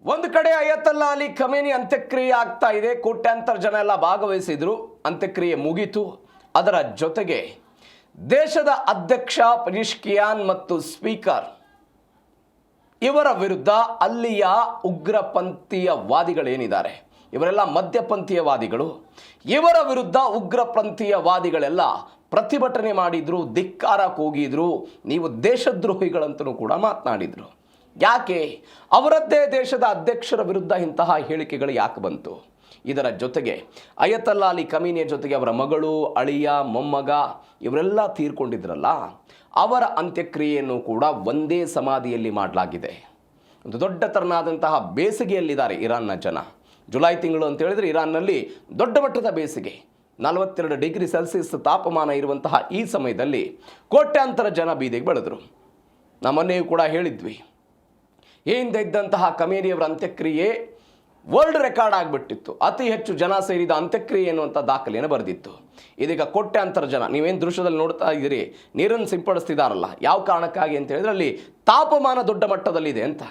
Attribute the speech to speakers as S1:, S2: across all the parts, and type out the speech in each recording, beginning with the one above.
S1: ಒಂದು ಕಡೆ ಅಯತಲ್ಲಾ Ali Khamenei ಅಂತ್ಯಕ್ರಿಯೆ ಆಗ್ತಾ ಇದೆ. ಕೋಟ್ಯಾಂತರ ಜನ ಎಲ್ಲ ಭಾಗವಹಿಸಿದ್ರು. ಅಂತ್ಯಕ್ರಿಯೆ ಮುಗಿತು. ಅದರ ಜೊತೆಗೆ ದೇಶದ ಅಧ್ಯಕ್ಷ ಪೆಜಿಶ್ಕಿಯಾನ್ ಮತ್ತು ಸ್ಪೀಕರ್ ಇವರ ವಿರುದ್ಧ ಅಲ್ಲಿಯ ಉಗ್ರಪಂಥೀಯ ವಾದಿಗಳೇನಿದ್ದಾರೆ, ಇವರೆಲ್ಲ ಮಧ್ಯಪಂಥೀಯ ವಾದಿಗಳು. ಇವರ ವಿರುದ್ಧ ಉಗ್ರಪಂಥೀಯ ವಾದಿಗಳೆಲ್ಲ ಪ್ರತಿಭಟನೆ ಮಾಡಿದ್ರು, ಧಿಕ್ಕಾರ ಕೂಗಿದ್ರು, ನೀವು ದೇಶದ್ರೋಹಿಗಳಂತಲೂ ಕೂಡ ಮಾತನಾಡಿದ್ರು. ಯಾಕೆ? ಅವರದ್ದೇ ದೇಶದ ಅಧ್ಯಕ್ಷರ ವಿರುದ್ಧ ಇಂತಹ ಹೇಳಿಕೆಗಳು ಯಾಕೆ ಬಂತು? ಇದರ ಜೊತೆಗೆ ಅಯತಲ್ಲಾ ಅಲಿ ಖಮೇನಿಯ ಜೊತೆಗೆ ಅವರ ಮಗಳು, ಅಳಿಯ, ಮೊಮ್ಮಗ ಇವರೆಲ್ಲ ತೀರ್ಕೊಂಡಿದ್ರಲ್ಲ, ಅವರ ಅಂತ್ಯಕ್ರಿಯೆಯನ್ನು ಕೂಡ ಒಂದೇ ಸಮಾಧಿಯಲ್ಲಿ ಮಾಡಲಾಗಿದೆ. ಒಂದು ದೊಡ್ಡ ತರನಾದಂತಹ ಬೇಸಿಗೆಯಲ್ಲಿದ್ದಾರೆ ಇರಾನ್ನ ಜನ. ಜುಲೈ ತಿಂಗಳು ಅಂತ ಹೇಳಿದರೆ ಇರಾನ್ನಲ್ಲಿ ದೊಡ್ಡ ಮಟ್ಟದ ಬೇಸಿಗೆ, 42 ಡಿಗ್ರಿ ಸೆಲ್ಸಿಯಸ್ ತಾಪಮಾನ ಇರುವಂತಹ ಈ ಸಮಯದಲ್ಲಿ ಕೋಟ್ಯಾಂತರ ಜನ ಬೀದಿಗೆ ಬೆಳೆದರು. ನಮ್ಮನ್ನೆಯೂ ಕೂಡ ಹೇಳಿದ್ವಿ, ಹಿಂದೆ ಇದ್ದಂತಹ ಖಮೇನಿಯವರ ಅಂತ್ಯಕ್ರಿಯೆ ವರ್ಲ್ಡ್ ರೆಕಾರ್ಡ್ ಆಗಿಬಿಟ್ಟಿತ್ತು. ಅತಿ ಹೆಚ್ಚು ಜನ ಸೇರಿದ ಅಂತ್ಯಕ್ರಿಯೆ ಎನ್ನುವಂಥ ದಾಖಲೆಯನ್ನು ಬರೆದಿತ್ತು. ಇದೀಗ ಕೋಟ್ಯಾಂತರ ಜನ, ನೀವೇನು ದೃಶ್ಯದಲ್ಲಿ ನೋಡ್ತಾ ಇದ್ದೀರಿ, ನೀರನ್ನು ಸಿಂಪಡಿಸ್ತಿದಾರಲ್ಲ, ಯಾವ ಕಾರಣಕ್ಕಾಗಿ ಅಂತ ಹೇಳಿದ್ರೆ ಅಲ್ಲಿ ತಾಪಮಾನ ದೊಡ್ಡ ಮಟ್ಟದಲ್ಲಿದೆ ಅಂತ.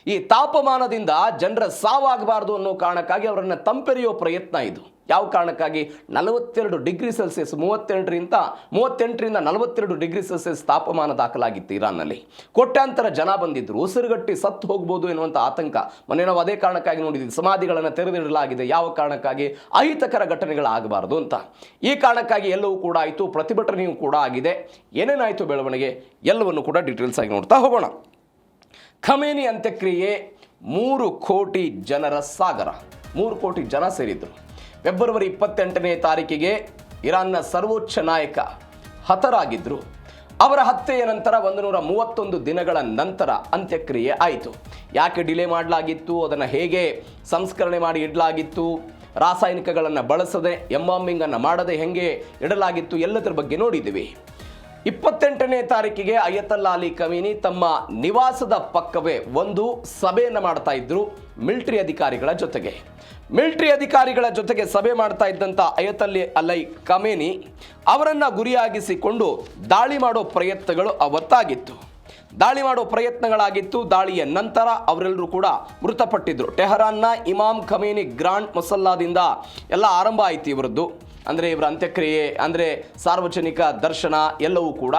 S1: ಈ ತಾಪಮಾನದಿಂದ ಜನರ ಸಾವಾಗಬಾರ್ದು ಅನ್ನೋ ಕಾರಣಕ್ಕಾಗಿ ಅವರನ್ನು ತಂಪೆರೆಯೋ ಪ್ರಯತ್ನ ಇದು. ಯಾವ ಕಾರಣಕ್ಕಾಗಿ? 42 ಡಿಗ್ರಿ ಸೆಲ್ಸಿಯಸ್, 38ರಿಂದ 42 ಡಿಗ್ರಿ ಸೆಲ್ಸಿಯಸ್ ತಾಪಮಾನ ದಾಖಲಾಗಿತ್ತು ಇರಾನ್ನಲ್ಲಿ. ಕೋಟ್ಯಾಂತರ ಜನ ಬಂದಿದ್ದರು. ಉಸಿರುಗಟ್ಟಿ ಸತ್ತು ಹೋಗ್ಬೋದು ಎನ್ನುವಂಥ ಆತಂಕ. ಮೊನ್ನೆ ನಾವು ಅದೇ ಕಾರಣಕ್ಕಾಗಿ ನೋಡಿದ್ವಿ, ಸಮಾಧಿಗಳನ್ನು ತೆರೆದಿಡಲಾಗಿದೆ. ಯಾವ ಕಾರಣಕ್ಕಾಗಿ? ಅಹಿತಕರ ಘಟನೆಗಳಾಗಬಾರ್ದು ಅಂತ. ಈ ಕಾರಣಕ್ಕಾಗಿ ಎಲ್ಲವೂ ಕೂಡ ಆಯಿತು, ಪ್ರತಿಭಟನೆಯೂ ಕೂಡ ಆಗಿದೆ. ಏನೇನಾಯಿತು ಬೆಳವಣಿಗೆ ಎಲ್ಲವನ್ನು ಕೂಡ ಡೀಟೇಲ್ಸ್ ಆಗಿ ನೋಡ್ತಾ ಹೋಗೋಣ. ಖಮೇನಿ ಅಂತ್ಯಕ್ರಿಯೆ 3 ಕೋಟಿ ಜನರ ಸಾಗರ, 3 ಕೋಟಿ ಜನ ಸೇರಿದ್ರು. ಫೆಬ್ರವರಿ 28ನೇ ತಾರೀಕಿಗೆ ಇರಾನ್ನ ಸರ್ವೋಚ್ಚ ನಾಯಕ ಹತರಾಗಿದ್ದರು. ಅವರ ಹತ್ಯೆಯ ನಂತರ 131 ದಿನಗಳ ನಂತರ ಅಂತ್ಯಕ್ರಿಯೆ ಆಯಿತು. ಯಾಕೆ ಡಿಲೇ ಮಾಡಲಾಗಿತ್ತು, ಅದನ್ನು ಹೇಗೆ ಸಂಸ್ಕರಣೆ ಮಾಡಿ ಇಡಲಾಗಿತ್ತು, ರಾಸಾಯನಿಕಗಳನ್ನು ಬಳಸದೆ, ಎಂಬಾಂಬಿಂಗನ್ನು ಮಾಡದೆ ಹೆಂಗೆ ಇಡಲಾಗಿತ್ತು, ಎಲ್ಲದರ ಬಗ್ಗೆ ನೋಡಿದ್ದೀವಿ. 28ನೇ ತಾರೀಕಿಗೆ ಅಯತಲ್ಲಾ ಅಲಿ ಖಮೇನಿ ತಮ್ಮ ನಿವಾಸದ ಪಕ್ಕವೇ ಒಂದು ಸಭೆಯನ್ನು ಮಾಡ್ತಾ ಇದ್ರು ಮಿಲಿಟರಿ ಅಧಿಕಾರಿಗಳ ಜೊತೆಗೆ. ಮಿಲಿಟರಿ ಅಧಿಕಾರಿಗಳ ಜೊತೆಗೆ ಸಭೆ ಮಾಡ್ತಾ ಇದ್ದಂಥ ಅಯತಲ್ಲಾ ಅಲಿ ಖಮೇನಿ ಅವರನ್ನು ಗುರಿಯಾಗಿಸಿಕೊಂಡು ದಾಳಿ ಮಾಡೋ ಪ್ರಯತ್ನಗಳು ಅವತ್ತಾಗಿತ್ತು. ದಾಳಿಯ ನಂತರ ಅವರೆಲ್ಲರೂ ಕೂಡ ಮೃತಪಟ್ಟಿದ್ರು. ಟೆಹರಾನ್ನ ಇಮಾಮ್ ಖಮೇನಿ ಗ್ರಾಂಡ್ ಮುಸಲ್ಲಾದಿಂದ ಎಲ್ಲ ಆರಂಭ ಆಯಿತು ಇವರದ್ದು. ಅಂದರೆ ಇವರ ಅಂತ್ಯಕ್ರಿಯೆ, ಅಂದರೆ ಸಾರ್ವಜನಿಕ ದರ್ಶನ ಎಲ್ಲವೂ ಕೂಡ.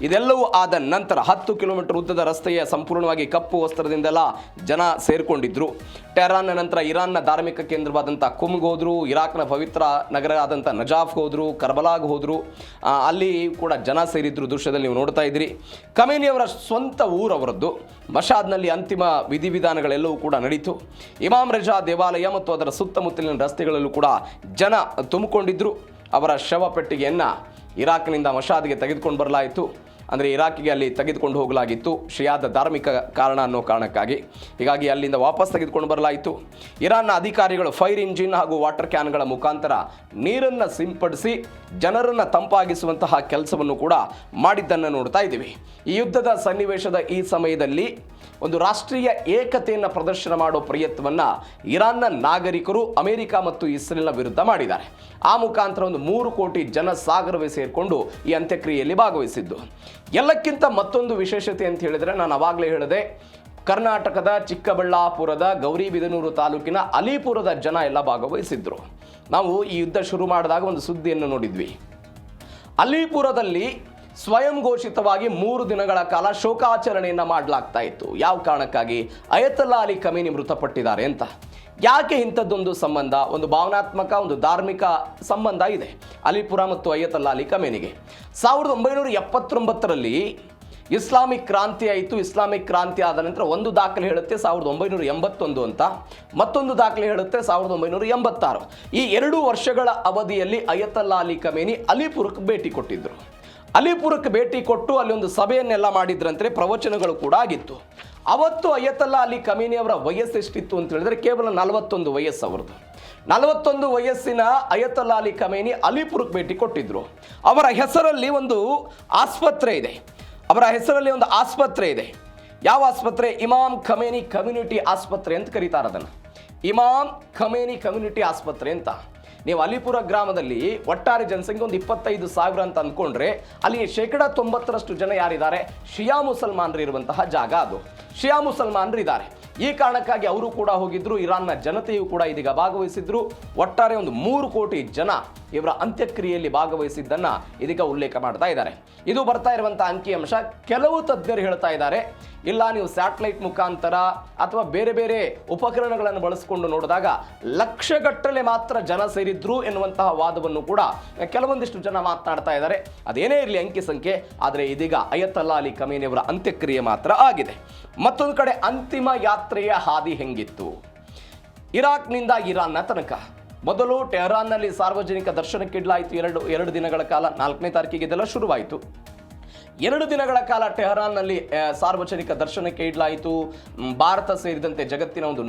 S1: ಇದೆಲ್ಲವೂ ಆದ ನಂತರ 10 ಕಿಲೋಮೀಟರ್ ಉದ್ದದ ರಸ್ತೆಯ ಸಂಪೂರ್ಣವಾಗಿ ಕಪ್ಪು ವಸ್ತ್ರದಿಂದೆಲ್ಲ ಜನ ಸೇರಿಕೊಂಡಿದ್ದರು. ಟೆಹರಾನ್ನ ನಂತರ ಇರಾನ್ನ ಧಾರ್ಮಿಕ ಕೇಂದ್ರವಾದಂಥ ಕುಮ್ಗೆ ಹೋದರು, ಇರಾಕ್ನ ಪವಿತ್ರ ನಗರ ಆದಂಥ ನಜಾಫ್ ಹೋದರು, ಕರ್ಬಲಾಗ್ ಹೋದರು. ಅಲ್ಲಿ ಕೂಡ ಜನ ಸೇರಿದ್ರು. ದೃಶ್ಯದಲ್ಲಿ ನೀವು ನೋಡ್ತಾ ಇದ್ದೀರಿ. ಖಮೇನಿಯವರ ಸ್ವಂತ ಊರವರದ್ದು. ಮಷಾದ್ನಲ್ಲಿ ಅಂತಿಮ ವಿಧಿವಿಧಾನಗಳೆಲ್ಲವೂ ಕೂಡ ನಡೀತು. ಇಮಾಮ್ ರೆಜಾ ದೇವಾಲಯ ಮತ್ತು ಅದರ ಸುತ್ತಮುತ್ತಲಿನ ರಸ್ತೆಗಳಲ್ಲೂ ಕೂಡ ಜನ ತುಂಬಿಕೊಂಡಿದ್ದರು. ಅವರ ಶವ ಪೆಟ್ಟಿಗೆಯನ್ನು ಇರಾಕ್ನಿಂದ ಮಷಾದ್ಗೆ ತೆಗೆದುಕೊಂಡು ಬರಲಾಯಿತು. ಅಂದರೆ ಇರಾಕಿಗೆ ಅಲ್ಲಿ ತೆಗೆದುಕೊಂಡು ಹೋಗಲಾಗಿತ್ತು, ಶಿಯಾದ ಧಾರ್ಮಿಕ ಕಾರಣ ಅನ್ನೋ ಕಾರಣಕ್ಕಾಗಿ. ಹೀಗಾಗಿ ಅಲ್ಲಿಂದ ವಾಪಸ್ ತೆಗೆದುಕೊಂಡು ಬರಲಾಯಿತು. ಇರಾನ್ನ ಅಧಿಕಾರಿಗಳು ಫೈರ್ ಇಂಜಿನ್ ಹಾಗೂ ವಾಟರ್ ಕ್ಯಾನ್ಗಳ ಮುಖಾಂತರ ನೀರನ್ನು ಸಿಂಪಡಿಸಿ ಜನರನ್ನು ತಂಪಾಗಿಸುವಂತಹ ಕೆಲಸವನ್ನು ಕೂಡ ಮಾಡಿದ್ದನ್ನು ನೋಡ್ತಾ ಇದ್ದೀವಿ. ಈ ಯುದ್ಧದ ಸನ್ನಿವೇಶದ ಈ ಸಮಯದಲ್ಲಿ ಒಂದು ರಾಷ್ಟ್ರೀಯ ಏಕತೆಯನ್ನು ಪ್ರದರ್ಶನ ಮಾಡೋ ಪ್ರಯತ್ನವನ್ನು ಇರಾನ್ನ ನಾಗರಿಕರು ಅಮೆರಿಕ ಮತ್ತು ಇಸ್ರೇಲ್ನ ವಿರುದ್ಧ ಮಾಡಿದ್ದಾರೆ. ಆ ಮುಖಾಂತರ ಒಂದು 3 ಕೋಟಿ ಜನ ಸಾಗರವೇ ಸೇರಿಕೊಂಡು ಈ ಅಂತ್ಯಕ್ರಿಯೆಯಲ್ಲಿ ಭಾಗವಹಿಸಿದ್ದು. ಎಲ್ಲಕ್ಕಿಂತ ಮತ್ತೊಂದು ವಿಶೇಷತೆ ಅಂತ ಹೇಳಿದರೆ, ನಾನು ಅವಾಗಲೇ ಹೇಳಿದೆ, ಕರ್ನಾಟಕದ ಚಿಕ್ಕಬಳ್ಳಾಪುರದ ಗೌರಿಬಿದನೂರು ತಾಲೂಕಿನ ಅಲಿಪುರದ ಜನ ಎಲ್ಲ ಭಾಗವಹಿಸಿದ್ರು. ನಾವು ಈ ಯುದ್ಧ ಶುರು ಮಾಡಿದಾಗ ಒಂದು ಸುದ್ದಿಯನ್ನು ನೋಡಿದ್ವಿ. ಅಲಿಪುರದಲ್ಲಿ ಸ್ವಯಂ ಘೋಷಿತವಾಗಿ 3 ದಿನಗಳ ಕಾಲ ಶೋಕಾಚರಣೆಯನ್ನು ಮಾಡಲಾಗ್ತಾ ಇತ್ತು. ಯಾವ ಕಾರಣಕ್ಕಾಗಿ? ಅಯತಲ್ಲಾ ಅಲಿ ಖಮೇನಿ ಮೃತಪಟ್ಟಿದ್ದಾರೆ ಅಂತ. ಯಾಕೆ ಇಂಥದ್ದೊಂದು ಸಂಬಂಧ? ಒಂದು ಭಾವನಾತ್ಮಕ, ಒಂದು ಧಾರ್ಮಿಕ ಸಂಬಂಧ ಇದೆ ಅಲಿಪುರ ಮತ್ತು ಅಯತಲ್ಲಾ ಅಲಿ ಖಮೇನಿಗೆ. 1979ರಲ್ಲಿ ಇಸ್ಲಾಮಿಕ್ ಕ್ರಾಂತಿ ಆಯಿತು. ಇಸ್ಲಾಮಿಕ್ ಕ್ರಾಂತಿ ಆದ ನಂತರ ಒಂದು ದಾಖಲೆ ಹೇಳುತ್ತೆ 1981 ಅಂತ, ಮತ್ತೊಂದು ದಾಖಲೆ ಹೇಳುತ್ತೆ 1986. ಈ 2 ವರ್ಷಗಳ ಅವಧಿಯಲ್ಲಿ ಅಯತಲ್ಲಾ ಅಲಿ ಖಮೇನಿ ಅಲಿಪುರಕ್ಕೆ ಭೇಟಿ ಕೊಟ್ಟಿದ್ದರು. ಅಲಿಪುರಕ್ಕೆ ಭೇಟಿ ಕೊಟ್ಟು ಅಲ್ಲಿ ಒಂದು ಸಭೆಯನ್ನೆಲ್ಲ ಮಾಡಿದ್ರಂತೆ, ಪ್ರವಚನಗಳು ಕೂಡ ಆಗಿತ್ತು. ಅವತ್ತು ಅಯತಲ್ಲಾ ಅಲಿ ಖಮೇನಿ ಅವರ ವಯಸ್ಸು ಎಷ್ಟಿತ್ತು ಅಂತ ಹೇಳಿದ್ರೆ ಕೇವಲ 41 ವಯಸ್ಸು ಅವರದು. 41 ವಯಸ್ಸಿನ ಅಯತಲ್ಲಾ ಅಲಿ ಖಮೇನಿ ಅಲಿಪುರಕ್ಕೆ ಭೇಟಿ ಕೊಟ್ಟಿದ್ರು. ಅವರ ಹೆಸರಲ್ಲಿ ಒಂದು ಆಸ್ಪತ್ರೆ ಇದೆ. ಯಾವ ಆಸ್ಪತ್ರೆ? ಇಮಾಮ್ ಖಮೇನಿ ಕಮ್ಯುನಿಟಿ ಆಸ್ಪತ್ರೆ ಅಂತ ಕರೀತಾರೆ ಅದನ್ನು. ಇಮಾಮ್ ಖಮೇನಿ ಕಮ್ಯುನಿಟಿ ಆಸ್ಪತ್ರೆ ಅಂತ. ನೀವು ಅಲಿಪುರ ಗ್ರಾಮದಲ್ಲಿ ಒಟ್ಟಾರೆ ಜನಸಂಖ್ಯೆ ಒಂದು 25,000 ಅಂತ ಅಂದ್ಕೊಂಡ್ರೆ ಅಲ್ಲಿ 90% ಜನ ಯಾರಿದ್ದಾರೆ? ಶಿಯಾ ಮುಸಲ್ಮಾನರು ಇರುವಂತಹ ಜಾಗ ಅದು. ಶಿಯಾ ಮುಸಲ್ಮಾನರು ಇದ್ದಾರೆ. ಈ ಕಾರಣಕ್ಕಾಗಿ ಅವರು ಕೂಡ ಹೋಗಿದ್ರು, ಇರಾನ್ನ ಜನತೆಯು ಕೂಡ ಇದೀಗ ಭಾಗವಹಿಸಿದ್ರು. ಒಟ್ಟಾರೆ ಒಂದು 3 ಕೋಟಿ ಜನ ಇವರ ಅಂತ್ಯಕ್ರಿಯೆಯಲ್ಲಿ ಭಾಗವಹಿಸಿದ್ದನ್ನ ಇದೀಗ ಉಲ್ಲೇಖ ಮಾಡ್ತಾ ಇದ್ದಾರೆ. ಇದು ಬರ್ತಾ ಇರುವಂತಹ ಅಂಕಿಅಂಶ. ಕೆಲವು ತಜ್ಞರು ಹೇಳ್ತಾ ಇದ್ದಾರೆ, ಇಲ್ಲ ನೀವು ಸ್ಯಾಟಲೈಟ್ ಮುಖಾಂತರ ಅಥವಾ ಬೇರೆ ಬೇರೆ ಉಪಕರಣಗಳನ್ನು ಬಳಸಿಕೊಂಡು ನೋಡಿದಾಗ ಲಕ್ಷಗಟ್ಟಲೆ ಮಾತ್ರ ಜನ ಸೇರಿದ್ರು ಎನ್ನುವಂತಹ ವಾದವನ್ನು ಕೂಡ ಕೆಲವೊಂದಿಷ್ಟು ಜನ ಮಾತನಾಡ್ತಾ ಇದ್ದಾರೆ. ಅದೇನೇ ಇರಲಿ ಅಂಕಿ ಸಂಖ್ಯೆ, ಆದರೆ ಇದೀಗ ಅಯತಲ್ಲಾ ಅಲಿ ಖಮೇನಿ ಅವರ ಅಂತ್ಯಕ್ರಿಯೆ ಮಾತ್ರ ಆಗಿದೆ. ಮತ್ತೊಂದು ಕಡೆ ಅಂತಿಮ ಯಾತ್ರೆಯ ಹಾದಿ ಹೆಂಗಿತ್ತು? ಇರಾಕ್ನಿಂದ ಇರಾನ್ನ ತನಕ ಮೊದಲು ಟೆಹರಾನ್ನಲ್ಲಿ ಸಾರ್ವಜನಿಕ ದರ್ಶನಕ್ಕೆ ಇಡಲಾಯಿತು. ಎರಡು ದಿನಗಳ ಕಾಲ, 4ನೇ ತಾರೀಕಿಗೆ ಇದೆಲ್ಲ ಶುರುವಾಯಿತು. 2 ದಿನಗಳ ಕಾಲ ಟೆಹರಾನ್ನಲ್ಲಿ ಸಾರ್ವಜನಿಕ ದರ್ಶನಕ್ಕೆ ಇಡಲಾಯಿತು. ಭಾರತ ಸೇರಿದಂತೆ ಜಗತ್ತಿನ ಒಂದು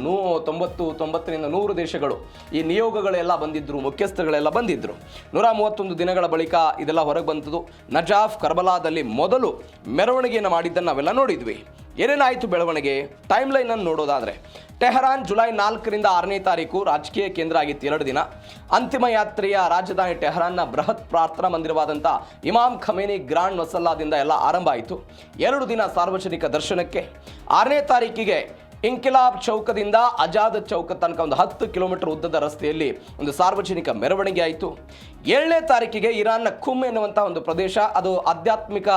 S1: 90ರಿಂದ 100 ದೇಶಗಳು ಈ ನಿಯೋಗಗಳೆಲ್ಲ ಬಂದಿದ್ರು, ಮುಖ್ಯಸ್ಥರುಗಳೆಲ್ಲ ಬಂದಿದ್ರು. 131 ದಿನಗಳ ಬಳಿಕ ಇದೆಲ್ಲ ಹೊರಗೆ ಬಂತದ್ದು. ನಜಾಫ್, ಕರ್ಬಲಾದಲ್ಲಿ ಮೊದಲು ಮೆರವಣಿಗೆಯನ್ನು ಮಾಡಿದ್ದನ್ನು ನಾವೆಲ್ಲ ನೋಡಿದ್ವಿ. ಏನೇನಾಯಿತು ಬೆಳವಣಿಗೆ? ಟೈಮ್ ಲೈನ್ ಅನ್ನು ನೋಡೋದಾದ್ರೆ, ಟೆಹರಾನ್ ಜುಲೈ 4ರಿಂದ 6ನೇ ತಾರೀಕು ರಾಜಕೀಯ ಕೇಂದ್ರ ಆಗಿತ್ತು. 2 ದಿನ. ಅಂತಿಮ ಯಾತ್ರೆಯ ರಾಜಧಾನಿ ಟೆಹರಾನ್ನ ಬೃಹತ್ ಪ್ರಾರ್ಥನಾ ಮಂದಿರವಾದಂಥ ಇಮಾಮ್ ಖಮೇನಿ ಗ್ರಾಂಡ್ ಮಸಲ್ಲಾದಿಂದ ಎಲ್ಲ ಆರಂಭ ಆಯಿತು. 2 ದಿನ ಸಾರ್ವಜನಿಕ ದರ್ಶನಕ್ಕೆ. 6ನೇ ತಾರೀಕಿಗೆ ಇಂಕಿಲಾಬ್ ಚೌಕದಿಂದ ಆಜಾದ್ ಚೌಕ ತನಕ ಒಂದು 10 ಕಿಲೋಮೀಟರ್ ಉದ್ದದ ರಸ್ತೆಯಲ್ಲಿ ಒಂದು ಸಾರ್ವಜನಿಕ ಮೆರವಣಿಗೆ ಆಯಿತು. 7ನೇ ತಾರೀಕಿಗೆ ಇರಾನ್ನ ಖುಮ್ ಎನ್ನುವಂಥ ಒಂದು ಪ್ರದೇಶ, ಅದು ಆಧ್ಯಾತ್ಮಿಕ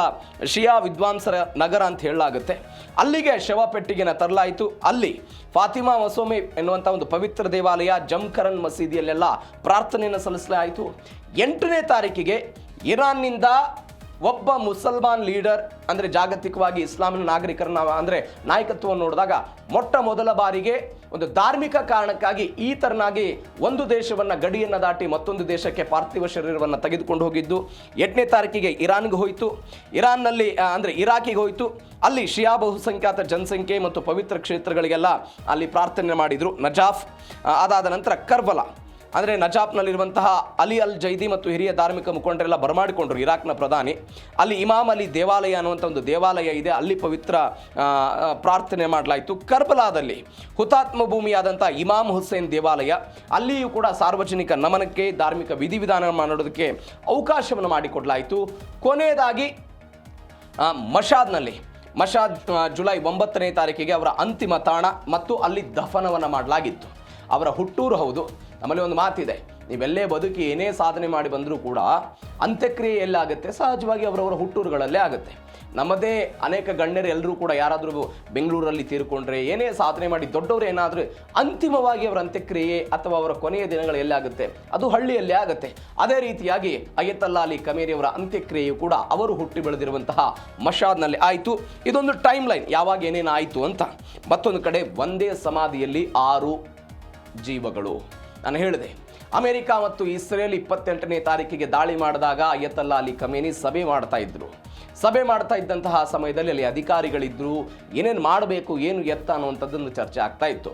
S1: ಶಿಯಾ ವಿದ್ವಾಂಸರ ನಗರ ಅಂತ ಹೇಳಲಾಗುತ್ತೆ, ಅಲ್ಲಿಗೆ ಶವಪೆಟ್ಟಿಗೆನ ತರಲಾಯಿತು. ಅಲ್ಲಿ ಫಾತಿಮಾ ಮಸೂಮೆ ಎನ್ನುವಂಥ ಒಂದು ಪವಿತ್ರ ದೇವಾಲಯ, ಜಮ್ಕರನ್ ಮಸೀದಿಯಲ್ಲೆಲ್ಲ ಪ್ರಾರ್ಥನೆಯನ್ನು ಸಲ್ಲಿಸಲಾಯಿತು. 8ನೇ ತಾರೀಕಿಗೆ ಇರಾನ್ನಿಂದ ಒಬ್ಬ ಮುಸಲ್ಮಾನ್ ಲೀಡರ್, ಅಂದರೆ ಜಾಗತಿಕವಾಗಿ ಇಸ್ಲಾಮಿನ ನಾಗರಿಕರನ್ನ ಅಂದರೆ ನಾಯಕತ್ವವನ್ನು ನೋಡಿದಾಗ ಮೊಟ್ಟ ಮೊದಲ ಬಾರಿಗೆ ಒಂದು ಧಾರ್ಮಿಕ ಕಾರಣಕ್ಕಾಗಿ ಈ ತರನಾಗಿ ಒಂದು ದೇಶವನ್ನು ಗಡಿಯನ್ನು ದಾಟಿ ಮತ್ತೊಂದು ದೇಶಕ್ಕೆ ಪಾರ್ಥಿವ ಶರೀರವನ್ನು ತೆಗೆದುಕೊಂಡು ಹೋಗಿದ್ದು. 8ನೇ ತಾರೀಕಿಗೆ ಇರಾನ್ಗೆ ಹೋಯಿತು. ಇರಾನ್ನಲ್ಲಿ ಅಂದರೆ ಇರಾಕಿಗೆ ಹೋಯಿತು. ಅಲ್ಲಿ ಶಿಯಾ ಬಹುಸಂಖ್ಯಾತ ಜನಸಂಖ್ಯೆ ಮತ್ತು ಪವಿತ್ರ ಕ್ಷೇತ್ರಗಳಿಗೆಲ್ಲ ಅಲ್ಲಿ ಪ್ರಾರ್ಥನೆ ಮಾಡಿದರು. ನಜಾಫ್ ಅದಾದ ನಂತರ ಕರ್ಬಲಾ, ಅಂದರೆ ನಜಾಫ್ನಲ್ಲಿರುವಂತಹ ಅಲಿ ಅಲ್ ಜೈದಿ ಮತ್ತು ಹಿರಿಯ ಧಾರ್ಮಿಕ ಮುಖಂಡರೆಲ್ಲ ಬರಮಾಡಿಕೊಂಡ್ರು. ಇರಾಕ್ನ ಪ್ರಧಾನಿ ಅಲ್ಲಿ ಇಮಾಮ್ ಅಲಿ ದೇವಾಲಯ ಅನ್ನುವಂಥ ಒಂದು ದೇವಾಲಯ ಇದೆ, ಅಲ್ಲಿ ಪವಿತ್ರ ಪ್ರಾರ್ಥನೆ ಮಾಡಲಾಯಿತು. ಕರ್ಬಲಾದಲ್ಲಿ ಹುತಾತ್ಮ ಭೂಮಿಯಾದಂಥ ಇಮಾಮ್ ಹುಸೇನ್ ದೇವಾಲಯ, ಅಲ್ಲಿಯೂ ಕೂಡ ಸಾರ್ವಜನಿಕ ನಮನಕ್ಕೆ, ಧಾರ್ಮಿಕ ವಿಧಿವಿಧಾನ ಮಾಡೋದಕ್ಕೆ ಅವಕಾಶವನ್ನು ಮಾಡಿಕೊಡಲಾಯಿತು. ಕೊನೆಯದಾಗಿ ಮಷಾದ್ ಜುಲೈ 9ನೇ ತಾರೀಕಿಗೆ ಅವರ ಅಂತಿಮ ತಾಣ ಮತ್ತು ಅಲ್ಲಿ ದಫನವನ್ನು ಮಾಡಲಾಗಿತ್ತು. ಅವರ ಹುಟ್ಟೂರು ಹೌದು. ನಮ್ಮಲ್ಲಿ ಒಂದು ಮಾತಿದೆ, ನೀವೆಲ್ಲೇ ಬದುಕಿ ಏನೇ ಸಾಧನೆ ಮಾಡಿ ಬಂದರೂ ಕೂಡ ಅಂತ್ಯಕ್ರಿಯೆ ಎಲ್ಲಾಗುತ್ತೆ, ಸಹಜವಾಗಿ ಅವರವರ ಹುಟ್ಟೂರುಗಳಲ್ಲೇ ಆಗುತ್ತೆ. ನಮ್ಮದೇ ಅನೇಕ ಗಣ್ಯರು ಎಲ್ಲರೂ ಕೂಡ ಯಾರಾದರೂ ಬೆಂಗಳೂರಲ್ಲಿ ತೀರ್ಕೊಂಡ್ರೆ, ಏನೇ ಸಾಧನೆ ಮಾಡಿ ದೊಡ್ಡವರು ಏನಾದರೂ ಅಂತಿಮವಾಗಿ ಅವರ ಅಂತ್ಯಕ್ರಿಯೆ ಅಥವಾ ಅವರ ಕೊನೆಯ ದಿನಗಳು ಎಲ್ಲಾಗುತ್ತೆ, ಅದು ಹಳ್ಳಿಯಲ್ಲೇ ಆಗುತ್ತೆ. ಅದೇ ರೀತಿಯಾಗಿ ಅಯತಲ್ಲಾ ಅಲಿ ಖಮೇನಿ ಅವರ ಅಂತ್ಯಕ್ರಿಯೆಯು ಕೂಡ ಅವರು ಹುಟ್ಟಿ ಬೆಳೆದಿರುವಂತಹ ಮಷಾದ್ನಲ್ಲಿ ಆಯಿತು. ಇದೊಂದು ಟೈಮ್ ಲೈನ್, ಯಾವಾಗ ಏನೇನು ಆಯಿತು ಅಂತ. ಮತ್ತೊಂದು ಕಡೆ ಒಂದೇ ಸಮಾಧಿಯಲ್ಲಿ 6 ಜೀವಗಳು. ನಾನು ಹೇಳಿದೆ, ಅಮೆರಿಕ ಮತ್ತು ಇಸ್ರೇಲ್ 28ನೇ ತಾರೀಕಿಗೆ ದಾಳಿ ಮಾಡಿದಾಗ ಅಯತಲ್ಲಾ ಅಲಿ ಖಮೇನಿ ಸಭೆ ಮಾಡ್ತಾ ಇದ್ದಂತಹ ಸಮಯದಲ್ಲಿ ಅಲ್ಲಿ ಅಧಿಕಾರಿಗಳಿದ್ರು, ಏನೇನು ಮಾಡಬೇಕು, ಏನು ಎತ್ತ ಅನ್ನುವಂಥದ್ದೊಂದು ಚರ್ಚೆ ಆಗ್ತಾ ಇತ್ತು.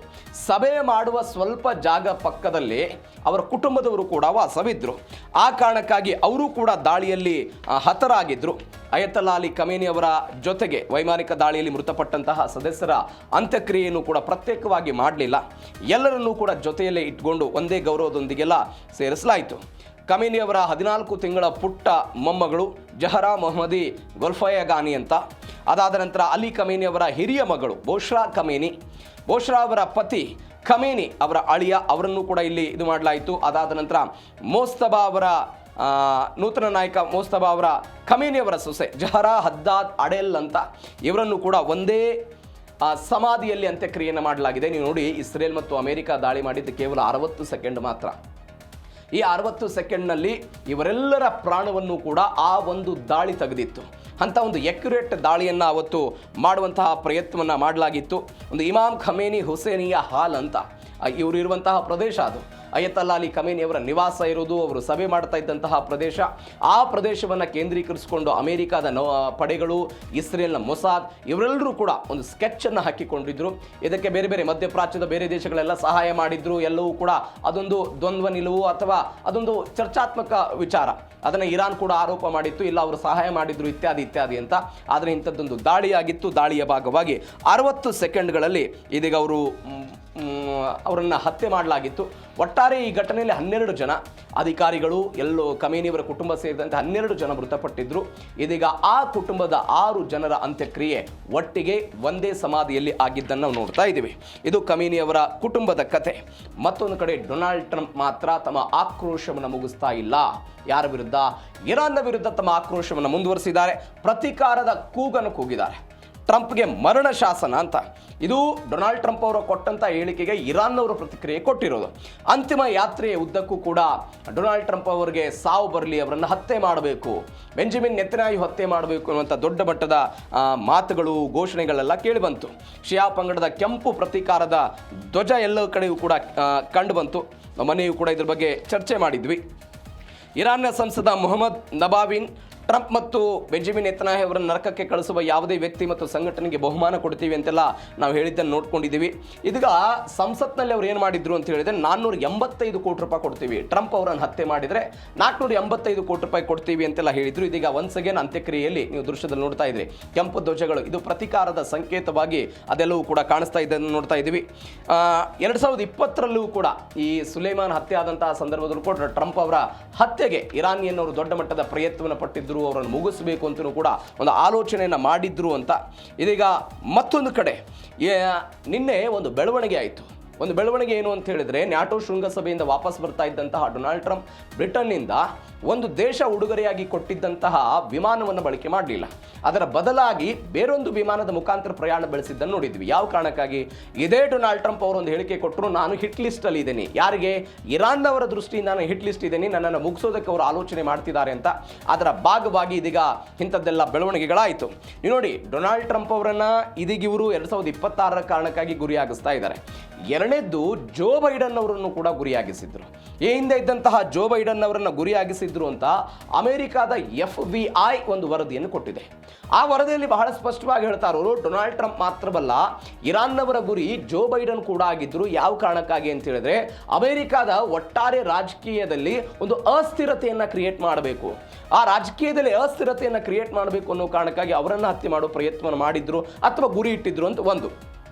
S1: ಸಭೆ ಮಾಡುವ ಸ್ವಲ್ಪ ಜಾಗ ಪಕ್ಕದಲ್ಲೇ ಅವರ ಕುಟುಂಬದವರು ಕೂಡ ವಾಸವಿದ್ರು. ಆ ಕಾರಣಕ್ಕಾಗಿ ಅವರು ಕೂಡ ದಾಳಿಯಲ್ಲಿ ಹತರಾಗಿದ್ರು. ಅಯತಲ್ಲಾ ಅಲಿ ಖಮೇನಿ ಅವರ ಜೊತೆಗೆ ವೈಮಾನಿಕ ದಾಳಿಯಲ್ಲಿ ಮೃತಪಟ್ಟಂತಹ ಸದಸ್ಯರ ಅಂತ್ಯಕ್ರಿಯೆಯನ್ನು ಕೂಡ ಪ್ರತ್ಯೇಕವಾಗಿ ಮಾಡಲಿಲ್ಲ, ಎಲ್ಲರನ್ನೂ ಕೂಡ ಜೊತೆಯಲ್ಲೇ ಇಟ್ಕೊಂಡು ಒಂದೇ ಗೌರವದೊಂದಿಗೆಲ್ಲ ಸೇರಿಸಲಾಯಿತು. ಖಮೇನಿ ಅವರ 14 ತಿಂಗಳ ಪುಟ್ಟ ಮೊಮ್ಮಗಳು ಜಹರಾ ಮೊಹಮ್ಮದಿ ಗೊಲ್ಫಯಗಾನಿ ಅಂತ. ಅದಾದ ನಂತರ ಅಲಿ ಖಮೇನಿ ಅವರ ಹಿರಿಯ ಮಗಳು ಬೋಶ್ರಾ ಅವರ ಪತಿ ಖಮೇನಿ ಅವರ ಅಳಿಯ, ಅವರನ್ನು ಕೂಡ ಇಲ್ಲಿ ಇದು ಮಾಡಲಾಯಿತು. ಅದಾದ ನಂತರ ಮೋಸ್ತಬಾ ಅವರ ನೂತನ ನಾಯಕ ಮೋಸ್ತಬಾ ಅವರ ಖಮೇನಿ ಅವರ ಸೊಸೆ ಜಹರಾ ಹದ್ದಾದ್ ಅಡೆಲ್ ಅಂತ, ಇವರನ್ನು ಕೂಡ ಒಂದೇ ಸಮಾಧಿಯಲ್ಲಿ ಅಂತ್ಯಕ್ರಿಯೆಯನ್ನು ಮಾಡಲಾಗಿದೆ. ನೀವು ನೋಡಿ, ಇಸ್ರೇಲ್ ಮತ್ತು ಅಮೆರಿಕ ದಾಳಿ ಮಾಡಿದ್ದು ಕೇವಲ 60 ಸೆಕೆಂಡ್ ಮಾತ್ರ. ಈ 60 ಸೆಕೆಂಡ್ನಲ್ಲಿ ಇವರೆಲ್ಲರ ಪ್ರಾಣವನ್ನು ಕೂಡ ಆ ಒಂದು ದಾಳಿ ತೆಗೆದಿತ್ತು. ಅಂಥ ಒಂದು ಎಕ್ಯುರೇಟ್ ದಾಳಿಯನ್ನು ಅವತ್ತು ಮಾಡುವಂತಹ ಪ್ರಯತ್ನವನ್ನು ಮಾಡಲಾಗಿತ್ತು. ಒಂದು ಇಮಾಮ್ ಖಮೇನಿ ಹುಸೇನಿಯ ಹಾಲ್ ಅಂತ ಇವರು ಇರುವಂತಹ ಪ್ರದೇಶ, ಅದು ಅಯತಲ್ಲಾ ಅಲಿ ಖಮೇನಿ ಅವರ ನಿವಾಸ ಇರೋದು, ಅವರು ಸಭೆ ಮಾಡ್ತಾ ಇದ್ದಂತಹ ಪ್ರದೇಶ. ಆ ಪ್ರದೇಶವನ್ನು ಕೇಂದ್ರೀಕರಿಸಿಕೊಂಡು ಅಮೆರಿಕದ ಪಡೆಗಳು, ಇಸ್ರೇಲ್ನ ಮೊಸಾದ್ ಇವರೆಲ್ಲರೂ ಕೂಡ ಒಂದು ಸ್ಕೆಚನ್ನು ಹಾಕಿಕೊಂಡಿದ್ರು. ಇದಕ್ಕೆ ಬೇರೆ ಬೇರೆ ಮಧ್ಯಪ್ರಾಚ್ಯದ ಬೇರೆ ದೇಶಗಳೆಲ್ಲ ಸಹಾಯ ಮಾಡಿದ್ರು. ಎಲ್ಲವೂ ಕೂಡ ಅದೊಂದು ದ್ವಂದ್ವ ನಿಲುವು ಅಥವಾ ಅದೊಂದು ಚರ್ಚಾತ್ಮಕ ವಿಚಾರ. ಅದನ್ನು ಇರಾನ್ ಕೂಡ ಆರೋಪ ಮಾಡಿತ್ತು, ಇಲ್ಲ ಅವರು ಸಹಾಯ ಮಾಡಿದ್ರು ಇತ್ಯಾದಿ ಅಂತ. ಆದರೆ ಇಂಥದ್ದೊಂದು ದಾಳಿಯಾಗಿತ್ತು. ದಾಳಿಯ ಭಾಗವಾಗಿ 60 ಸೆಕೆಂಡ್ಗಳಲ್ಲಿ ಇದೀಗ ಅವರು ಅವರನ್ನು ಹತ್ಯೆ ಮಾಡಲಾಗಿತ್ತು. ಒಟ್ಟಾರೆ ಈ ಘಟನೆಯಲ್ಲಿ 12 ಜನ ಅಧಿಕಾರಿಗಳು, ಎಲ್ಲೋ ಖಮೇನಿಯವರ ಕುಟುಂಬ ಸೇರಿದಂತೆ 12 ಜನ ಮೃತಪಟ್ಟಿದ್ರು. ಇದೀಗ ಆ ಕುಟುಂಬದ 6 ಜನರ ಅಂತ್ಯಕ್ರಿಯೆ ಒಟ್ಟಿಗೆ ಒಂದೇ ಸಮಾಧಿಯಲ್ಲಿ ಆಗಿದ್ದನ್ನು ನಾವು ನೋಡ್ತಾ ಇದ್ದೀವಿ. ಇದು ಖಮೇನಿಯವರ ಕುಟುಂಬದ ಕತೆ. ಮತ್ತೊಂದು ಕಡೆ ಡೊನಾಲ್ಡ್ ಟ್ರಂಪ್ ಮಾತ್ರ ತಮ್ಮ ಆಕ್ರೋಶವನ್ನು ಮುಗಿಸ್ತಾ ಇಲ್ಲ. ಯಾರ ವಿರುದ್ಧ? ಇರಾನ್ನ ವಿರುದ್ಧ ತಮ್ಮ ಆಕ್ರೋಶವನ್ನು ಮುಂದುವರಿಸಿದ್ದಾರೆ. ಪ್ರತೀಕಾರದ ಕೂಗನ್ನು ಕೂಗಿದ್ದಾರೆ. ಟ್ರಂಪ್ಗೆ ಮರಣ ಶಾಸನ ಅಂತ. ಇದು ಡೊನಾಲ್ಡ್ ಟ್ರಂಪ್ ಅವರು ಕೊಟ್ಟಂತ ಹೇಳಿಕೆಗೆ ಇರಾನ್ನವರು ಪ್ರತಿಕ್ರಿಯೆ ಕೊಟ್ಟಿರೋದು. ಅಂತಿಮ ಯಾತ್ರೆಯ ಉದ್ದಕ್ಕೂ ಕೂಡ ಡೊನಾಲ್ಡ್ ಟ್ರಂಪ್ ಅವರಿಗೆ ಸಾವು ಬರಲಿ, ಅವರನ್ನು ಹತ್ಯೆ ಮಾಡಬೇಕು, ಬೆಂಜಮಿನ್ ನೆತನ್ಯಾಹು ಹತ್ಯೆ ಮಾಡಬೇಕು ಅನ್ನುವಂಥ ದೊಡ್ಡ ಮಟ್ಟದ ಮಾತುಗಳು, ಘೋಷಣೆಗಳೆಲ್ಲ ಕೇಳಿಬಂತು. ಶಿಯಾ ಪಂಗಡದ ಕೆಂಪು ಪ್ರತೀಕಾರದ ಧ್ವಜ ಎಲ್ಲ ಕಡೆಯೂ ಕೂಡ ಕಂಡುಬಂತು. ಮನೆಯೂ ಕೂಡ ಇದ್ರ ಬಗ್ಗೆ ಚರ್ಚೆ ಮಾಡಿದ್ವಿ. ಇರಾನ್ನ ಸಂಸದ ಮೊಹಮ್ಮದ್ ನಬಾವಿನ್ ಟ್ರಂಪ್ ಮತ್ತು ಬೆಂಜಮಿನ್ ನೆತನ್ಯಾಹು ಅವರನ್ನು ನರಕಕ್ಕೆ ಕಳಿಸುವ ಯಾವುದೇ ವ್ಯಕ್ತಿ ಮತ್ತು ಸಂಘಟನೆಗೆ ಬಹುಮಾನ ಕೊಡ್ತೀವಿ ಅಂತೆಲ್ಲ ನಾವು ಹೇಳಿದ್ದನ್ನು ನೋಡ್ಕೊಂಡಿದ್ದೀವಿ. ಇದೀಗ ಸಂಸತ್ನಲ್ಲಿ ಅವ್ರು ಏನು ಮಾಡಿದ್ರು ಅಂತ ಹೇಳಿದ್ರೆ 485 ಕೋಟಿ ರೂಪಾಯಿ ಕೊಡ್ತೀವಿ, ಟ್ರಂಪ್ ಅವರನ್ನು ಹತ್ಯೆ ಮಾಡಿದರೆ 485 ಕೋಟಿ ರೂಪಾಯಿ ಕೊಡ್ತೀವಿ ಅಂತೆಲ್ಲ ಹೇಳಿದ್ರು. ಇದೀಗ ಒನ್ಸ್ ಅಗೇನ್ ಅಂತ್ಯಕ್ರಿಯೆಯಲ್ಲಿ ನೀವು ದೃಶ್ಯದಲ್ಲಿ ನೋಡ್ತಾ ಇದ್ರಿ ಕೆಂಪು ಧ್ವಜಗಳು, ಇದು ಪ್ರತೀಕಾರದ ಸಂಕೇತವಾಗಿ ಅದೆಲ್ಲವೂ ಕೂಡ ಕಾಣಿಸ್ತಾ ಇದ್ದನ್ನು ನೋಡ್ತಾ ಇದ್ದೀವಿ. 2020ರಲ್ಲೂ ಕೂಡ ಈ ಸುಲೇಮಾನ್ ಹತ್ಯೆ ಆದಂತಹ ಸಂದರ್ಭದಲ್ಲೂ ಕೂಡ ಟ್ರಂಪ್ ಅವರ ಹತ್ಯೆಗೆ ಇರಾನಿಯನ್ನವರು ದೊಡ್ಡ ಮಟ್ಟದ ಪ್ರಯತ್ನವನ್ನು ಪಟ್ಟಿದ್ದರು, ಅವರನ್ನು ಮುಗಿಸಬೇಕು ಅಂತಲೂ ಕೂಡ ಒಂದು ಆಲೋಚನೆಯನ್ನು ಮಾಡಿದ್ರು ಅಂತ. ಇದೀಗ ಮತ್ತೊಂದು ಕಡೆ ನಿನ್ನೆ ಒಂದು ಬೆಳವಣಿಗೆ ಆಯಿತು. ಒಂದು ಬೆಳವಣಿಗೆ ಏನು ಅಂತ ಹೇಳಿದ್ರೆ, ನ್ಯಾಟೋ ಶೃಂಗಸಭೆಯಿಂದ ವಾಪಸ್ ಬರ್ತಾ ಇದ್ದಂತಹ ಡೊನಾಲ್ಡ್ ಟ್ರಂಪ್ ಬ್ರಿಟನ್ನಿಂದ ಒಂದು ದೇಶ ಉಡುಗೊರೆಯಾಗಿ ಕೊಟ್ಟಿದ್ದಂತಹ ವಿಮಾನವನ್ನು ಬಳಕೆ ಮಾಡಲಿಲ್ಲ. ಅದರ ಬದಲಾಗಿ ಬೇರೊಂದು ವಿಮಾನದ ಮುಖಾಂತರ ಪ್ರಯಾಣ ಬೆಳೆಸಿದ್ದನ್ನು ನೋಡಿದ್ವಿ. ಯಾವ ಕಾರಣಕ್ಕಾಗಿ? ಇದೇ ಡೊನಾಲ್ಡ್ ಟ್ರಂಪ್ ಅವರು ಒಂದು ಹೇಳಿಕೆ ಕೊಟ್ಟರು, ನಾನು ಹಿಟ್ ಲಿಸ್ಟಲ್ಲಿ ಇದ್ದೀನಿ. ಯಾರಿಗೆ? ಇರಾನ್ನವರ ದೃಷ್ಟಿಯಿಂದ ನಾನು ಹಿಟ್ ಲಿಸ್ಟ್ ಇದ್ದೀನಿ, ನನ್ನನ್ನು ಮುಗಿಸೋದಕ್ಕೆ ಅವರು ಆಲೋಚನೆ ಮಾಡ್ತಿದ್ದಾರೆ ಅಂತ. ಅದರ ಭಾಗವಾಗಿ ಇದೀಗ ಇಂಥದ್ದೆಲ್ಲ ಬೆಳವಣಿಗೆಗಳಾಯಿತು. ನೀವು ನೋಡಿ, ಡೊನಾಲ್ಡ್ ಟ್ರಂಪ್ ಅವರನ್ನು ಇದೀಗ ಇವರು 2026ರ ಕಾರಣಕ್ಕಾಗಿ ಗುರಿಯಾಗಿಸ್ತಾ ಇದ್ದಾರೆ. ಎರಡನೇದ್ದು ಜೋ ಬೈಡನ್ ಅವರನ್ನು ಕೂಡ ಗುರಿಯಾಗಿಸಿದ್ರು. ಈ ಹಿಂದೆ ಇದ್ದಂತಹ ಜೋ ಬೈಡನ್ ಅವರನ್ನು ಗುರಿಯಾಗಿಸಿದ್ರು ಅಂತ ಅಮೆರಿಕಾದ FBI ಒಂದು ವರದಿಯನ್ನು ಕೊಟ್ಟಿದೆ. ಆ ವರದಿಯಲ್ಲಿ ಬಹಳ ಸ್ಪಷ್ಟವಾಗಿ ಹೇಳ್ತಾ ಇರೋರು, ಡೊನಾಲ್ಡ್ ಟ್ರಂಪ್ ಮಾತ್ರವಲ್ಲ, ಇರಾನ್ನವರ ಗುರಿ ಜೋ ಬೈಡನ್ ಕೂಡ ಆಗಿದ್ರು. ಯಾವ ಕಾರಣಕ್ಕಾಗಿ ಅಂತ ಹೇಳಿದ್ರೆ, ಅಮೆರಿಕಾದ ಒಟ್ಟಾರೆ ರಾಜಕೀಯದಲ್ಲಿ ಒಂದು ಅಸ್ಥಿರತೆಯನ್ನು ಕ್ರಿಯೇಟ್ ಮಾಡಬೇಕು, ಆ ರಾಜಕೀಯದಲ್ಲಿ ಅಸ್ಥಿರತೆಯನ್ನು ಕ್ರಿಯೇಟ್ ಮಾಡಬೇಕು ಅನ್ನೋ ಕಾರಣಕ್ಕಾಗಿ ಅವರನ್ನು ಹತ್ಯೆ ಮಾಡೋ ಪ್ರಯತ್ನವನ್ನು ಮಾಡಿದ್ರು ಅಥವಾ ಗುರಿ ಇಟ್ಟಿದ್ರು ಅಂತ ಒಂದು.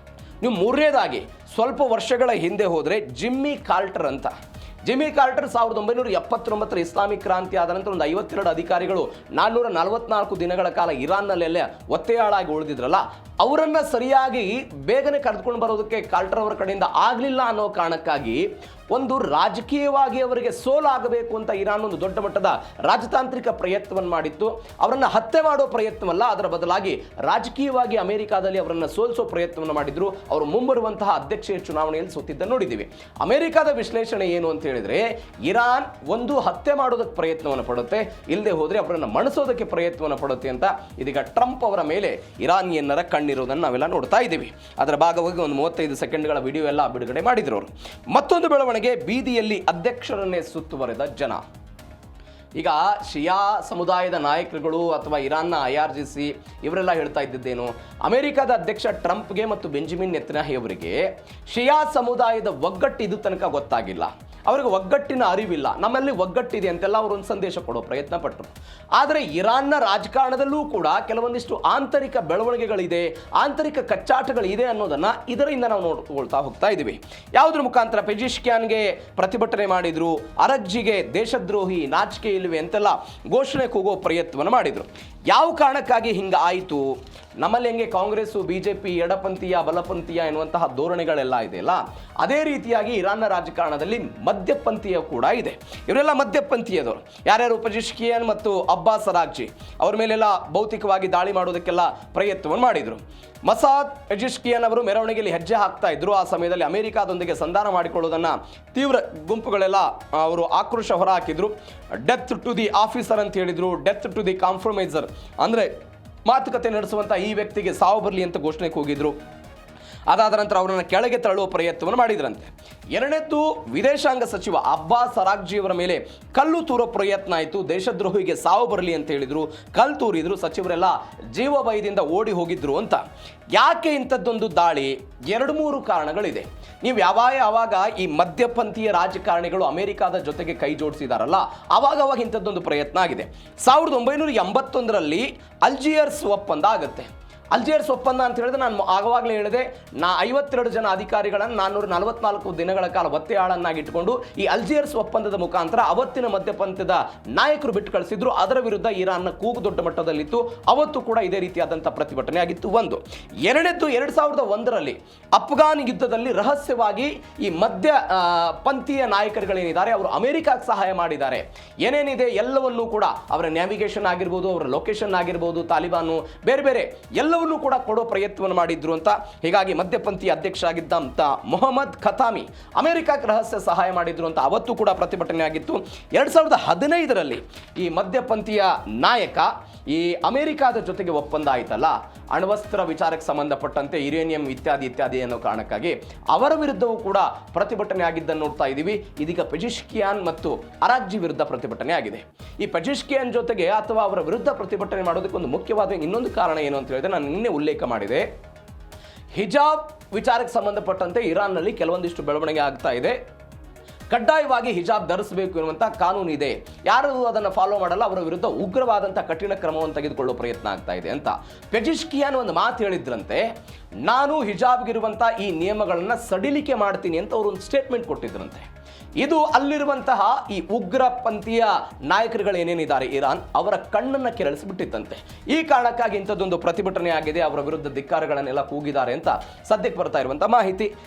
S1: ನೀವು ಮೂರನೇದಾಗಿ ಸ್ವಲ್ಪ ವರ್ಷಗಳ ಹಿಂದೆ ಹೋದರೆ ಜಿಮ್ಮಿ ಕಾರ್ಟರ್ ಅಂತ. ಜಿಮ್ಮಿ ಕಾರ್ಟರ್ 1979ರ ಇಸ್ಲಾಮಿಕ್ ಕ್ರಾಂತಿ ಆದ ನಂತರ ಒಂದು 52 ಅಧಿಕಾರಿಗಳು 444 ದಿನಗಳ ಕಾಲ ಇರಾನ್ನಲ್ಲೆಲ್ಲ ಒತ್ತೆಯಾಳಾಗಿ ಉಳಿದಿದ್ರಲ್ಲ, ಅವರನ್ನು ಸರಿಯಾಗಿ ಬೇಗನೆ ಕರೆದುಕೊಂಡು ಬರೋದಕ್ಕೆ ಕಾರ್ಟರ್ ಅವರ ಕಡೆಯಿಂದ ಆಗಲಿಲ್ಲ ಅನ್ನೋ ಕಾರಣಕ್ಕಾಗಿ ಒಂದು ರಾಜಕೀಯವಾಗಿ ಅವರಿಗೆ ಸೋಲಾಗಬೇಕು ಅಂತ ಇರಾನ್ ಒಂದು ದೊಡ್ಡ ಮಟ್ಟದ ರಾಜತಾಂತ್ರಿಕ ಪ್ರಯತ್ನವನ್ನು ಮಾಡಿತ್ತು. ಅವರನ್ನು ಹತ್ಯೆ ಮಾಡೋ ಪ್ರಯತ್ನವಲ್ಲ, ಅದರ ಬದಲಾಗಿ ರಾಜಕೀಯವಾಗಿ ಅಮೆರಿಕಾದಲ್ಲಿ ಅವರನ್ನು ಸೋಲಿಸೋ ಪ್ರಯತ್ನವನ್ನು ಮಾಡಿದ್ರು. ಅವರು ಮುಂಬರುವಂತಹ ಅಧ್ಯಕ್ಷೀಯ ಚುನಾವಣೆಯಲ್ಲಿ ಸೋತಿದ್ದನ್ನು ನೋಡಿದ್ದೀವಿ. ಅಮೆರಿಕಾದ ವಿಶ್ಲೇಷಣೆ ಏನು ಅಂತ ಹೇಳಿದ್ರೆ, ಇರಾನ್ ಒಂದು ಹತ್ಯೆ ಮಾಡೋದಕ್ಕೆ ಪ್ರಯತ್ನವನ್ನು ಪಡುತ್ತೆ, ಇಲ್ಲದೆ ಹೋದರೆ ಅವರನ್ನು ಮಣಿಸೋದಕ್ಕೆ ಪ್ರಯತ್ನವನ್ನು ಪಡುತ್ತೆ ಅಂತ ಇದೀಗ ಟ್ರಂಪ್ ಅವರ ಮೇಲೆ ಇರಾನಿಯನ್ನರ ಕಣ್ಣಿರೋದನ್ನು ನಾವೆಲ್ಲ ನೋಡ್ತಾ ಇದ್ದೀವಿ. ಅದರ ಭಾಗವಾಗಿ ಒಂದು 35 ಸೆಕೆಂಡ್ಗಳ ವಿಡಿಯೋ ಎಲ್ಲ ಬಿಡುಗಡೆ ಮಾಡಿದ್ರು ಅವರು. ಮತ್ತೊಂದು ಬೆಳವಣಿಗೆ, ಬೀದಿಯಲ್ಲಿ ಅಧ್ಯಕ್ಷರನ್ನೇ ಸುತ್ತುವರೆದ ಜನ. ಈಗ ಶಿಯಾ ಸಮುದಾಯದ ನಾಯಕರುಗಳು ಅಥವಾ ಇರಾನ್ನ IRGC ಇವರೆಲ್ಲ ಹೇಳ್ತಾ ಇದ್ದಿದ್ದೇನು, ಅಮೆರಿಕದ ಅಧ್ಯಕ್ಷ ಟ್ರಂಪ್ಗೆ ಮತ್ತು ಬೆಂಜಮಿನ್ ನೆತನ್ಯಾಹು ಅವರಿಗೆ ಶಿಯಾ ಸಮುದಾಯದ ಒಗ್ಗಟ್ಟು ಇದು ತನಕ ಗೊತ್ತಾಗಿಲ್ಲ, ಅವರಿಗೆ ಒಗ್ಗಟ್ಟಿನ ಅರಿವಿಲ್ಲ, ನಮ್ಮಲ್ಲಿ ಒಗ್ಗಟ್ಟಿದೆ ಅಂತೆಲ್ಲ ಅವರು ಒಂದು ಸಂದೇಶ ಕೊಡೋ ಪ್ರಯತ್ನ ಪಟ್ಟರು. ಆದರೆ ಇರಾನ್ನ ರಾಜಕಾರಣದಲ್ಲೂ ಕೂಡ ಕೆಲವೊಂದಿಷ್ಟು ಆಂತರಿಕ ಬೆಳವಣಿಗೆಗಳಿದೆ, ಆಂತರಿಕ ಕಚ್ಚಾಟಗಳಿದೆ ಅನ್ನೋದನ್ನು ಇದರಿಂದ ನಾವು ನೋಡ್ಕೊಳ್ತಾ ಹೋಗ್ತಾ ಇದ್ದೀವಿ. ಯಾವುದ್ರ ಮುಖಾಂತರ? ಪೆಜಿಶ್ಕ್ಯಾನ್ಗೆ ಪ್ರತಿಭಟನೆ ಮಾಡಿದ್ರು, ಅರಗ್ಜಿಗೆ ದೇಶದ್ರೋಹಿ, ನಾಚಿಕೆ ಇಲ್ವೇ ಅಂತೆಲ್ಲ ಘೋಷಣೆ ಕೂಗೋ ಪ್ರಯತ್ನವನ್ನು ಮಾಡಿದರು. ಯಾವ ಕಾರಣಕ್ಕಾಗಿ ಹಿಂಗೆ ಆಯಿತು? ನಮ್ಮಲ್ಲಿ ಹೆಂಗೆ ಕಾಂಗ್ರೆಸ್ಸು BJP ಎಡಪಂಥೀಯ ಬಲಪಂಥೀಯ ಎನ್ನುವಂತಹ ಧೋರಣೆಗಳೆಲ್ಲ ಇದೆಯಲ್ಲ, ಅದೇ ರೀತಿಯಾಗಿ ಇರಾನ್ನ ರಾಜಕಾರಣದಲ್ಲಿ ಮಧ್ಯಪಂಥೀಯ ಕೂಡ ಇದೆ. ಇವರೆಲ್ಲ ಮಧ್ಯಪಂಥೀಯದವರು. ಯಾರ್ಯಾರು? ಪೆಜಿಶ್ಕಿಯನ್ ಮತ್ತು ಅಬ್ಬಾಸ್ ಅರಾಗ್ಜಿ ಅವರ ಮೇಲೆಲ್ಲ ಭೌತಿಕವಾಗಿ ದಾಳಿ ಮಾಡೋದಕ್ಕೆಲ್ಲ ಪ್ರಯತ್ನವನ್ನು ಮಾಡಿದರು. ಮಸಾದ್ ಪೆಜಿಶ್ಕಿಯನ್ ಅವರು ಮೆರವಣಿಗೆಯಲ್ಲಿ ಹೆಜ್ಜೆ ಹಾಕ್ತಾ ಇದ್ರು. ಆ ಸಮಯದಲ್ಲಿ ಅಮೆರಿಕಾದೊಂದಿಗೆ ಸಂಧಾನ ಮಾಡಿಕೊಳ್ಳೋದನ್ನು ತೀವ್ರ ಗುಂಪುಗಳೆಲ್ಲ ಅವರು ಆಕ್ರೋಶ ಹೊರಹಾಕಿದ್ರು. ಡೆತ್ ಟು ದಿ ಆಫೀಸರ್ ಅಂತ ಹೇಳಿದ್ರು, ಡೆತ್ ಟು ದಿ ಕಾಂಪ್ರಮೈಸರ್, ಅಂದರೆ ಮಾತುಕತೆ ನಡೆಸುವಂಥ ಈ ವ್ಯಕ್ತಿಗೆ ಸಾವು ಬರಲಿ ಅಂತ ಘೋಷಣೆ ಕೂಗಿದ್ರು. ಅದಾದ ನಂತರ ಅವರನ್ನು ಕೆಳಗೆ ತಳ್ಳುವ ಪ್ರಯತ್ನವನ್ನು ಮಾಡಿದ್ರಂತೆ. ಎರಡನೇದ್ದು, ವಿದೇಶಾಂಗ ಸಚಿವ ಅಬ್ಬಾಸ್ ಅರಾಗ್ಜಿ ಅವರ ಮೇಲೆ ಕಲ್ಲು ತೂರೋ ಪ್ರಯತ್ನ ಆಯಿತು. ದೇಶದ್ರೋಹಿಗೆ ಸಾವು ಬರಲಿ ಅಂತ ಹೇಳಿದ್ರು, ಕಲ್ಲು ತೂರಿದ್ರು. ಸಚಿವರೆಲ್ಲ ಜೀವ ಭಯದಿಂದ ಓಡಿ ಹೋಗಿದ್ರು ಅಂತ. ಯಾಕೆ ಇಂಥದ್ದೊಂದು ದಾಳಿ? 2-3 ಕಾರಣಗಳಿದೆ. ನೀವು ಯಾವಾಗ ಈ ಮಧ್ಯಪಂಥೀಯ ರಾಜಕಾರಣಿಗಳು ಅಮೆರಿಕಾದ ಜೊತೆಗೆ ಕೈ ಜೋಡಿಸಿದಾರಲ್ಲ, ಅವಾಗ ಇಂಥದ್ದೊಂದು ಪ್ರಯತ್ನ ಆಗಿದೆ. 1981ರಲ್ಲಿ ಅಲ್ಜಿಯರ್ಸ್ ಒಪ್ಪಂದ ಆಗುತ್ತೆ. ಅಲ್ಜಿಯರ್ಸ್ ಒಪ್ಪಂದ ಅಂತ ಹೇಳಿದ್ರೆ ನಾನು ಆವಾಗಲೇ ಹೇಳಿದೆ, 52 ಜನ ಅಧಿಕಾರಿಗಳನ್ನು 444 ದಿನಗಳ ಕಾಲ ಒತ್ತೆಯಾಳನ್ನಾಗಿ ಇಟ್ಟುಕೊಂಡು ಈ ಅಲ್ಜಿಯರ್ಸ್ ಒಪ್ಪಂದದ ಮುಖಾಂತರ ಅವತ್ತಿನ ಮಧ್ಯಪಂಥದ ನಾಯಕರು ಬಿಟ್ಟು ಕಳಿಸಿದ್ರು. ಅದರ ವಿರುದ್ಧ ಇರಾನ್ನ ಕೂಗು ದೊಡ್ಡ ಮಟ್ಟದಲ್ಲಿತ್ತು. ಅವತ್ತು ಕೂಡ ಇದೇ ರೀತಿಯಾದಂಥ ಪ್ರತಿಭಟನೆ ಆಗಿತ್ತು. ಒಂದು. ಎರಡನೇದ್ದು 2001ರಲ್ಲಿ ಅಫ್ಘಾನ್ ಯುದ್ಧದಲ್ಲಿ ರಹಸ್ಯವಾಗಿ ಈ ಮಧ್ಯ ಪಂಥೀಯ ನಾಯಕರುಗಳೇನಿದ್ದಾರೆ ಅವರು ಅಮೆರಿಕಕ್ಕೆ ಸಹಾಯ ಮಾಡಿದ್ದಾರೆ. ಏನೇನಿದೆ ಎಲ್ಲವನ್ನೂ ಕೂಡ ಅವರ ನ್ಯಾವಿಗೇಷನ್ ಆಗಿರ್ಬೋದು, ಅವರ ಲೊಕೇಶನ್ ಆಗಿರ್ಬೋದು, ತಾಲಿಬಾನು ಬೇರೆ ಬೇರೆ ಎಲ್ಲವನ್ನೂ ಕೂಡ ಕೊಡೋ ಪ್ರಯತ್ನವನ್ನು ಮಾಡಿದ್ರು ಅಂತ. ಹೀಗಾಗಿ ಮಧ್ಯಪಂಥೀಯ ಅಧ್ಯಕ್ಷ ಆಗಿದ್ದಂಥ ಮೊಹಮ್ಮದ್ ಖತಾಮಿ ಅಮೆರಿಕಕ್ಕೆ ರಹಸ್ಯ ಸಹಾಯ ಮಾಡಿದ್ರು ಅಂತ ಅವತ್ತು ಕೂಡ ಪ್ರತಿಭಟನೆ ಆಗಿತ್ತು. 2015ರಲ್ಲಿ ಈ ಮಧ್ಯಪಂಥೀಯ ನಾಯಕ ಈ ಅಮೆರಿಕಾದ ಜೊತೆಗೆ ಒಪ್ಪಂದ ಆಯ್ತಲ್ಲ, ಅಣ್ವಸ್ತ್ರ ವಿಚಾರಕ್ಕೆ ಸಂಬಂಧಪಟ್ಟಂತೆ ಯುರೇನಿಯಂ ಇತ್ಯಾದಿ ಅನ್ನೋ ಕಾರಣಕ್ಕಾಗಿ ಅವರ ವಿರುದ್ಧವೂ ಕೂಡ ಪ್ರತಿಭಟನೆ ಆಗಿದ್ದನ್ನು ನೋಡ್ತಾ ಇದ್ದೀವಿ. ಇದೀಗ ಪೆಜಿಶ್ಕಿಯಾನ್ ಮತ್ತು ಅರಾಗ್ಜಿ ವಿರುದ್ಧ ಪ್ರತಿಭಟನೆ ಆಗಿದೆ. ಈ ಪೆಜಿಶ್ಕಿಯಾನ್ ಜೊತೆಗೆ ಅಥವಾ ಅವರ ವಿರುದ್ಧ ಪ್ರತಿಭಟನೆ ಮಾಡೋದಕ್ಕೆ ಒಂದು ಮುಖ್ಯವಾದ ಇನ್ನೊಂದು ಕಾರಣ ಏನು ಅಂತ ಹೇಳಿದ್ರೆ, ನಾನು ನಿನ್ನೆ ಉಲ್ಲೇಖ ಮಾಡಿದೆ, ಹಿಜಾಬ್ ವಿಚಾರಕ್ಕೆ ಸಂಬಂಧಪಟ್ಟಂತೆ ಇರಾನ್ನಲ್ಲಿ ಕೆಲವೊಂದಿಷ್ಟು ಬೆಳವಣಿಗೆ ಆಗ್ತಾ ಇದೆ. ಕಡ್ಡಾಯವಾಗಿ ಹಿಜಾಬ್ ಧರಿಸಬೇಕು ಎನ್ನುವಂಥ ಕಾನೂನು ಇದೆ. ಯಾರು ಅದನ್ನು ಫಾಲೋ ಮಾಡಲ್ಲ ಅವರ ವಿರುದ್ಧ ಉಗ್ರವಾದಂಥ ಕಠಿಣ ಕ್ರಮವನ್ನು ತೆಗೆದುಕೊಳ್ಳೋ ಪ್ರಯತ್ನ ಆಗ್ತಾ ಇದೆ ಅಂತ ಪೆಜಿಶ್ಕಿಯಾನ್ ಒಂದು ಮಾತು ಹೇಳಿದ್ರಂತೆ. ನಾನು ಹಿಜಾಬ್ಗಿರುವಂಥ ಈ ನಿಯಮಗಳನ್ನು ಸಡಿಲಿಕೆ ಮಾಡ್ತೀನಿ ಅಂತ ಅವರು ಒಂದು ಸ್ಟೇಟ್ಮೆಂಟ್ ಕೊಟ್ಟಿದ್ರಂತೆ. ಇದು ಅಲ್ಲಿರುವಂತಹ ಈ ಉಗ್ರಪಂಥೀಯ ನಾಯಕರುಗಳೇನೇನಿದ್ದಾರೆ ಇರಾನ್ ಅವರ ಕಣ್ಣನ್ನು ಕೆರಳಿಸಿಬಿಟ್ಟಿತ್ತಂತೆ. ಈ ಕಾರಣಕ್ಕಾಗಿ ಇಂಥದ್ದೊಂದು ಪ್ರತಿಭಟನೆ ಆಗಿದೆ, ಅವರ ವಿರುದ್ಧ ಧಿಕ್ಕಾರಗಳನ್ನೆಲ್ಲ ಕೂಗಿದ್ದಾರೆ ಅಂತ ಸದ್ಯಕ್ಕೆ ಬರ್ತಾ ಇರುವಂಥ ಮಾಹಿತಿ.